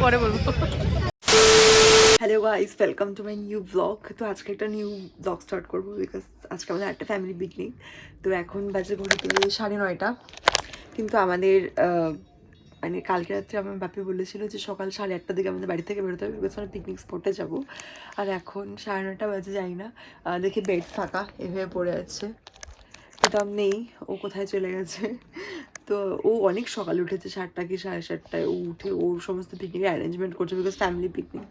পরে বলবো। Hello guys, welcome to my new blog. তো আজকে একটা নিউ ব্লগ স্টার্ট করবো বিকজ আজকে আমাদের একটা ফ্যামিলি পিকনিক। তো এখন বাজে ঘড়িতে 9:30, কিন্তু আমাদের মানে কালকে রাত্রে আমার বাপি বলেছিল যে সকাল 8:30 দিকে আমাদের বাড়ি থেকে বেরোতে হবে বিকজ আমরা পিকনিক স্পটে যাবো। আর এখন 9:30 বাজে, যাই না, দেখি বেড ফাঁকা এভাবে পড়ে আছে, প্রীতম নেই, ও কোথায় চলে গেছে। তো ও অনেক সকালে উঠেছে, 7টা কি 7:30টায় ও উঠে ওর সমস্ত পিকনিকের অ্যারেঞ্জমেন্ট করছে বিকজ ফ্যামিলি পিকনিক।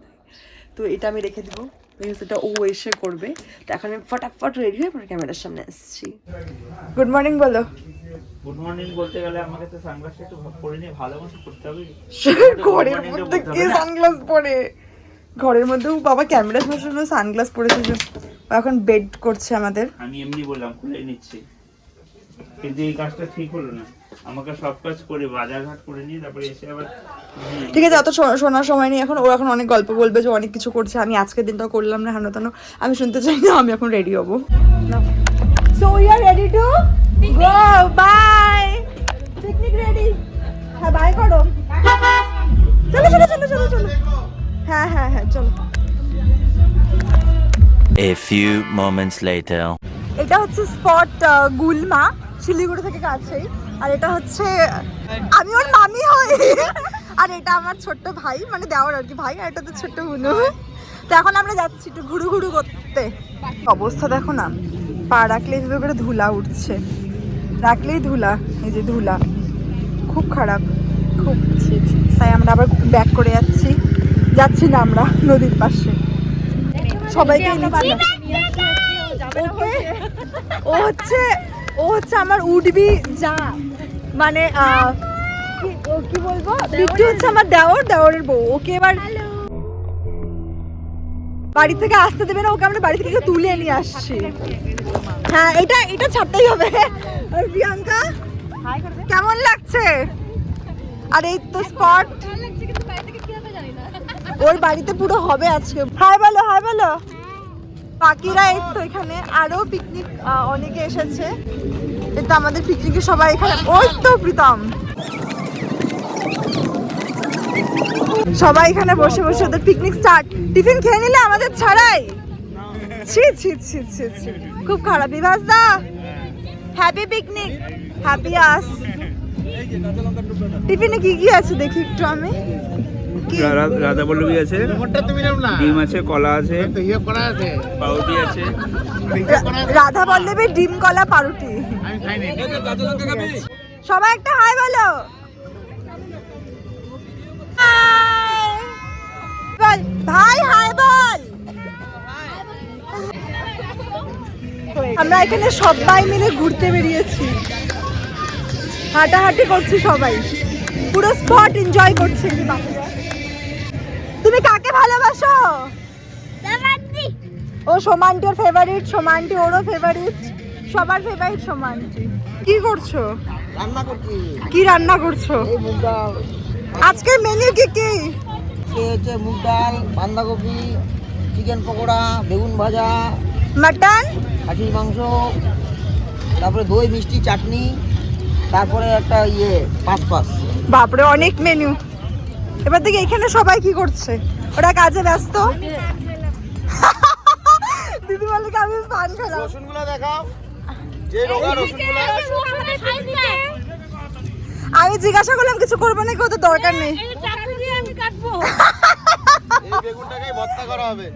তো এটা আমি রেখে দেবো বিকজ এটা ও এসে করবে। তো এখন আমি ফটাফট রেডি হয়ে পরে ক্যামেরার সামনে আসছি। গুড মর্নিং বলো। গুড মর্নিং বলতে গেলে আমাকে তো সানগ্লাসটা একটু পরে নিয়ে ভালো মতো করতে হবে। ঘরের মধ্যে কে সানগ্লাস পরে? ঘরের মধ্যেও বাবা ক্যামেরা ধরার জন্য সানগ্লাস পরেছে। এখন বেড করছে আমাদের। আমি এমনি বললাম খুলে নিচ্ছি, কিন্তু এই কাজটা ঠিক হলো না। আমাকে সব কাজ করে বাজার ঘাট করে নিয়ে তারপরে এসে আবার ঠিক আছে, অত শোনার সময় নেই এখন। ও এখন অনেক গল্প বলবে যে অনেক কিছু করছে, আমি আজকের দিনটাও করলাম না, হেন তেন। আমি শুনতে চাই না, আমি এখন রেডি হবো। So we are ready to go. Bye. Picnic ready. হ্যাঁ বাই করো। চলো চলো চলো চলো চলো। হ্যাঁ হ্যাঁ হ্যাঁ চলো। A few moments later. এটা হচ্ছে স্পট গুলমা, শিলিগুড়ি থেকে কাছেই। আর এটা হচ্ছে আমি ওর মামি হই। আর এটা আমার ছোট্ট ভাই, মানে দেওয়ার আর কি ভাই। আর এটা তো ছোট্ট বুনু। তো এখন আমরা যাচ্ছি একটু ঘুরু ঘুরু করতে। অবস্থা দেখো না, পা রাখলে এইভাবে করে ধুলা উঠছে, রাখলেই ধুলা, এই যে ধুলা, খুব খারাপ খুব। তাই আমরা আবার ব্যাক করে যাচ্ছি না আমরা নদীর পাশে। সবাইকে ও হচ্ছে আমার উডবি যা, মানে কি বলবো, বিট্টু হচ্ছে আমার দেওরের বউ। ওকে এবার বাড়ি থেকে আসতে দেবে না, ওকে আমরা বাড়ি থেকে তুলে নিয়ে আসছি। হ্যাঁ এটা ছাড়তেই হবে। আর প্রিয়াঙ্কা কেমন লাগছে? আর এই তো স্পট ওর বাড়িতে পুরো হবে আজকে। হাই বলো, হাই বলো। বাকিরা এই তো এখানে আরো পিকনিক অনেকে এসেছে। এটা আমাদের পিকনিকে সবাই এখানে। ওই তো প্রীতম, সবাই এখানে বসে বসে ওদের পিকনিক স্টার্ট। টিফিন খেয়ে নিলে আমাদের ছাড়াই। ছি ছি ছি ছি ছি, খুব খারাপ। বিভাস দা, হ্যাপি পিকনিক, হ্যাপি আস। টিফিনে কি কি আছে দেখি একটু আমি। রাধা বল্লভী আছে, ডিম আছে, কলা আছে, পাউরুটি আছে। রাধা বল্লভী, ডিম, কলা, পাউরুটি। সবাই একটা হাই বলো। ভাই হাই বল। আমরা এখানে সবাই মিলে ঘুরতে বেরিয়েছি, হাঁটাহাঁটি করছি সবাই, পুরো স্পট এনজয় করছি। তুমি কাকে ভালোবাসো? ও সোমান্টি ওর ফেভারিট, সোমান্টি ওরও ফেভারিট, সবার ফেভারিট সোমান্টি। কি করছো? রান্না করছি। কি রান্না করছো? এই মুগ ডাল। আজকের মেনু কি কি? হচ্ছে মুগ ডাল, বাঁধাকপি, চিকেন পকোড়া, বেগুন ভাজা, মাটন, খাসির মাংস, তারপরে দই, মিষ্টি, চাটনি, তারপরে একটা পাঁচ। বাপরে অনেক মেনু। এবার দেখি এখানে সবাই কি করছে। ওরা কাজে ব্যস্ত। দিদি বলে কি আমি পান খেলাম। রসুনগুলো দেখাও, যে রোগা রসুনগুলো। আমি জিজ্ঞাসা করলাম কিছু করবো নাকি, ওদের দরকার নেই। এই বেগুনটাকেই ভর্তা করা হবে।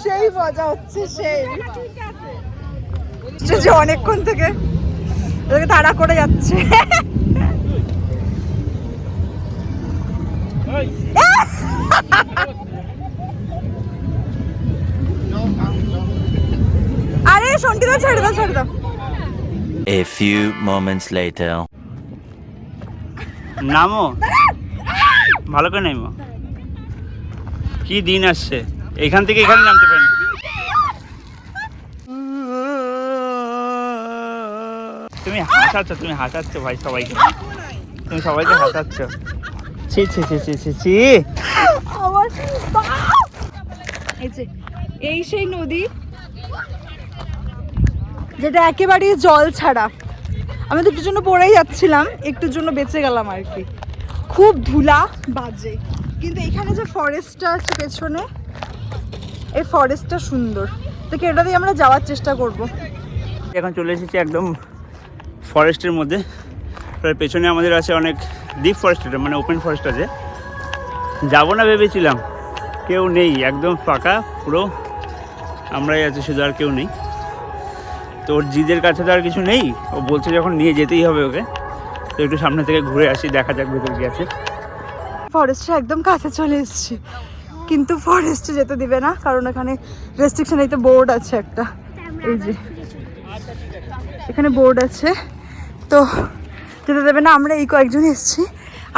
সেই মজা হচ্ছে, সেই যে অনেকক্ষণ থেকে ওদেরকে তাড়া করে যাচ্ছে। আরে সন্টিদা ছেড়ে দাও, ছেড়ে দাও। A few moments later. নামো, ভালো করে নামো। কি দিন আসছে, এখান থেকে এখানে নামতে পারেন। তুমি হাসাচ্ছ ভাই সবাইকে, তুমি সবাইকে হাসাচ্ছ। ছি ছি ছি ছি ছি ছি। এই সেই নদী যেটা একেবারেই জল ছাড়া। আমি তো একটুর জন্য পড়েই যাচ্ছিলাম, একটুর জন্য বেঁচে গেলাম আর কি। খুব ধুলা বাজে, কিন্তু এখানে যে ফরেস্টটা আছে পেছনে, এই ফরেস্টটা সুন্দর, তো এটা দিয়ে আমরা যাওয়ার চেষ্টা করব। এখন চলে এসেছি একদম ফরেস্টের মধ্যে। এবার পেছনে আমাদের আছে অনেক ডিপ ফরেস্ট, মানে ওপেন ফরেস্ট আছে। যাবো না ভেবেছিলাম, কেউ নেই, একদম ফাঁকা পুরো, আমরাই আছি শুধু, আর কেউ নেই। তো ওর জিদের কাছে তো আর কিছু নেই, ও বলছে যখন নিয়ে যেতেই হবে ওকে, তো একটু সামনে থেকে ঘুরে আসি, দেখা যাক ভেতরে কি আছে। ফরেস্টের একদম কাছে চলে এসেছি, কিন্তু ফরেস্টে যেতে দিবে না, কারণ এখানে রেস্ট্রিকশন, এই তো বোর্ড আছে একটা, এই যে এখানে বোর্ড আছে, তো যেতে দেবে না। আমরা এই কয়েকজন এসেছি,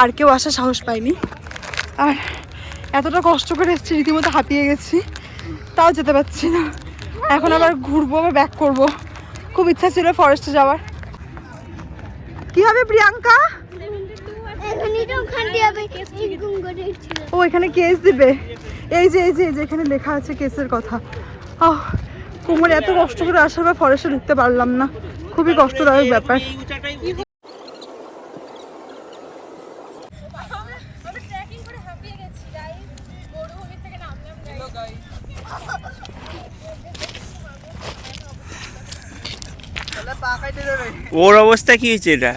আর কেউ আসার সাহস পাইনি। আর এতটা কষ্ট করে এসেছি, রীতিমতো হাঁপিয়ে গেছি, তাও যেতে পারছি না। এখন আবার ঘুরবো বা ব্যাক করবো। খুব ইচ্ছা ছিল ফরেস্টে যাওয়ার। কি হবে প্রিয়াঙ্কা? ও এখানে কেস দিবে, এই যে এখানে লেখা আছে কেসের কথা। কোমরে এত কষ্ট করে আসার পর ফরেস্টে ঢুকতে পারলাম না, খুবই কষ্টদায়ক ব্যাপার। ওর অবস্থা কি হয়েছে এটা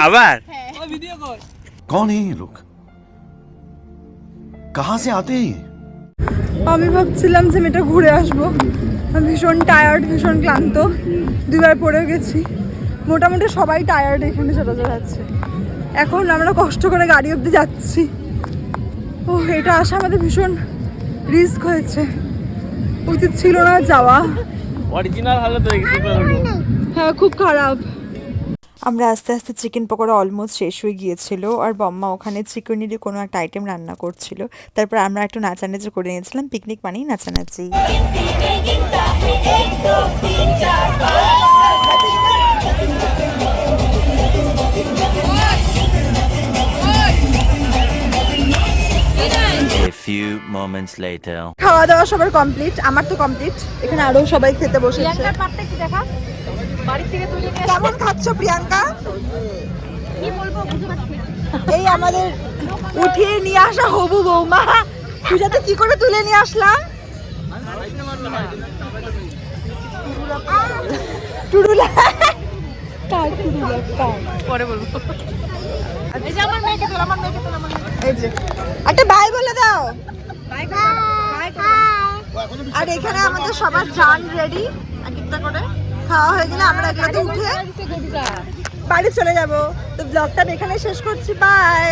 আবার? कौन है ये लोग, कहाँ से आते हैं ये? আমি ভাবছিলাম যে আমি এটা ঘুরে আসবো, আমি ভীষণ টায়ার্ড, ভীষণ ক্লান্ত, দুবার পড়ে গেছি, মোটামুটি সবাই টায়ার্ড এখানে চলে যাচ্ছে। এখন আমরা কষ্ট করে গাড়ি অবধি যাচ্ছি। ও এটা আসা আমাদের ভীষণ রিস্ক হয়েছে, উচিত ছিল না যাওয়া। অরিজিনাল হালত হয়ে গেছে, হ্যাঁ খুব খারাপ। আমরা আস্তে আস্তে চিকেন পকোড়া অলমোস্ট শেষ হয়ে গিয়েছিল, আর বম্মা ওখানে চিকেনেরই কোনো একটা আইটেম রান্না করছিল। তারপর আমরা একটু নাচানাচি করে নিয়েছিলাম, পিকনিক মানেই নাচানাচি। A few moments later. খাওয়া দাওয়া সবার কমপ্লিট, আমার তো কমপ্লিট। এখানে আরো সবাই খেতে বসেছে। কেমন খাচ্ছ প্রিয়াঙ্কা? এই আমাদের উঠিয়ে নিয়ে আসা হবু বৌমা, পূজাতে কি করে তুলে নিয়ে আসলাম? টুরুলা পরে বলবো। এই যে একটা বাই বলে দাও। আর এখানে আমাদের সবার চান রেডি, এক একটা করে খাওয়া হয়ে গেলে আমরা এগুলোতে উঠে বাড়ি চলে যাব। তো ব্লগটা এখানে শেষ করছি, বাই।